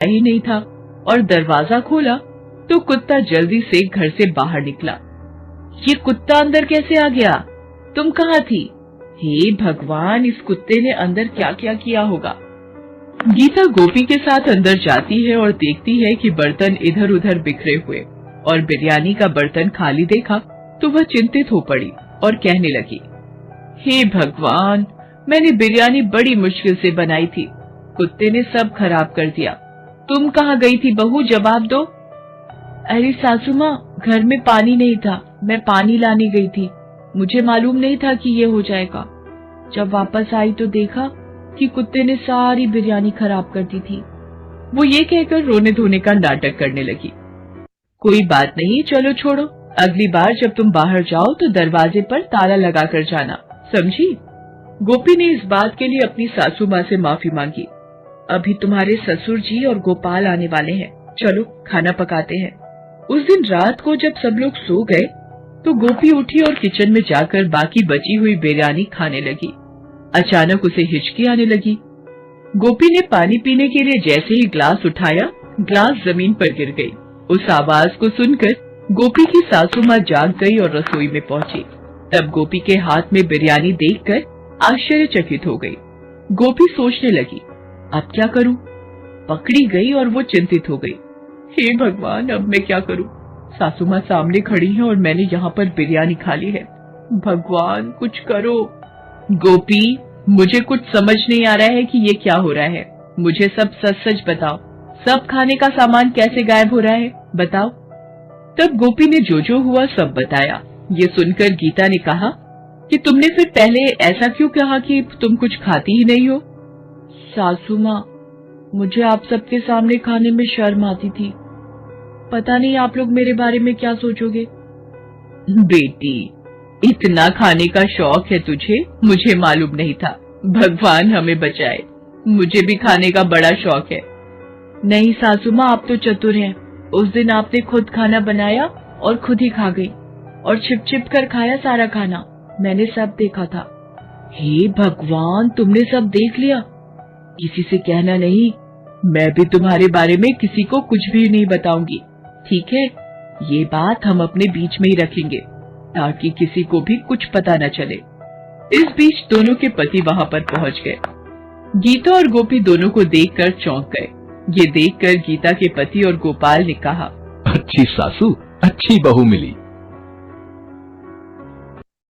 ही नहीं था और दरवाजा खोला तो कुत्ता जल्दी से घर से बाहर निकला। ये कुत्ता अंदर कैसे आ गया? तुम कहाँ थी? हे भगवान, इस कुत्ते ने अंदर क्या क्या किया होगा। गीता गोपी के साथ अंदर जाती है और देखती है कि बर्तन इधर उधर बिखरे हुए और बिरयानी का बर्तन खाली देखा तो वह चिंतित हो पड़ी और कहने लगी, हे भगवान, मैंने बिरयानी बड़ी मुश्किल से बनाई थी, कुत्ते ने सब खराब कर दिया। तुम कहाँ गई थी बहू, जवाब दो। अरे सासू माँ, घर में पानी नहीं था, मैं पानी लाने गई थी, मुझे मालूम नहीं था कि ये हो जाएगा। जब वापस आई तो देखा कि कुत्ते ने सारी बिरयानी खराब कर दी थी। वो ये कहकर रोने धोने का नाटक करने लगी। कोई बात नहीं, चलो छोड़ो, अगली बार जब तुम बाहर जाओ तो दरवाजे पर ताला लगा कर जाना, समझी? गोपी ने इस बात के लिए अपनी सासू माँ से माफी मांगी। अभी तुम्हारे ससुर जी और गोपाल आने वाले हैं, चलो खाना पकाते हैं। उस दिन रात को जब सब लोग सो गए तो गोपी उठी और किचन में जाकर बाकी बची हुई बिरयानी खाने लगी। अचानक उसे हिचकी आने लगी। गोपी ने पानी पीने के लिए जैसे ही ग्लास उठाया, ग्लास जमीन पर गिर गई। उस आवाज को सुनकर गोपी की सासू माँ जाग गई और रसोई में पहुंची। तब गोपी के हाथ में बिरयानी देखकर आश्चर्यचकित हो गई। गोपी सोचने लगी, अब क्या करूं? पकड़ी गई और वो चिंतित हो गई। हे भगवान, अब मैं क्या करूं? सासू माँ सामने खड़ी हैं और मैंने यहाँ पर बिरयानी खा ली है। भगवान कुछ करो। गोपी, मुझे कुछ समझ नहीं आ रहा है कि ये क्या हो रहा है। मुझे सब सच सच बताओ, सब खाने का सामान कैसे गायब हो रहा है, बताओ। तब गोपी ने जो हुआ सब बताया। ये सुनकर गीता ने कहा कि तुमने फिर पहले ऐसा क्यों कहा कि तुम कुछ खाती ही नहीं हो? सासू माँ, मुझे आप सबके सामने खाने में शर्म आती थी। पता नहीं आप लोग मेरे बारे में क्या सोचोगे। बेटी, इतना खाने का शौक है तुझे, मुझे मालूम नहीं था। भगवान हमें बचाए, मुझे भी खाने का बड़ा शौक है। नहीं सासू माँ, आप तो चतुर हैं। उस दिन आपने खुद खाना बनाया और खुद ही खा गई और छिप छिप कर खाया सारा खाना, मैंने सब देखा था। हे भगवान, तुमने सब देख लिया? किसी से कहना नहीं, मैं भी तुम्हारे बारे में किसी को कुछ भी नहीं बताऊंगी, ठीक है? ये बात हम अपने बीच में ही रखेंगे ताकि किसी को भी कुछ पता न चले। इस बीच दोनों के पति वहां पर पहुंच गए। गीता और गोपी दोनों को देखकर चौंक गए। ये देखकर गीता के पति और गोपाल ने कहा, अच्छी सासू, अच्छी बहू मिली।